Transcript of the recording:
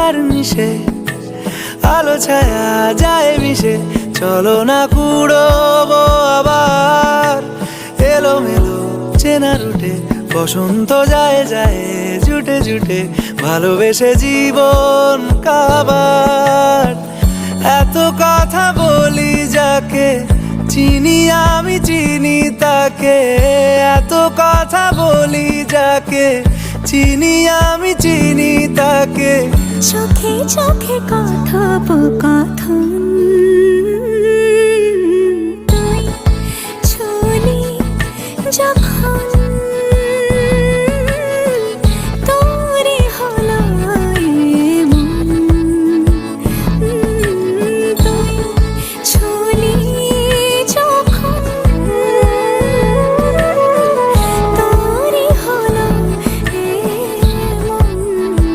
আর মিশে, আলো ছায়া যায় মিশে, চলো না কুড়োবো আবার এলোমেলো চেনা রুটে। বসন্ত যায় যায় জুটে জুটে, ভালোবেসে জীবন কাবার। এত কথা বলি যাকে চিনি আমি চিনি তাকে, এত কথা বলি যাকে চিনি আমি চিনি তাকে। চোখে চোখে কথোপকথন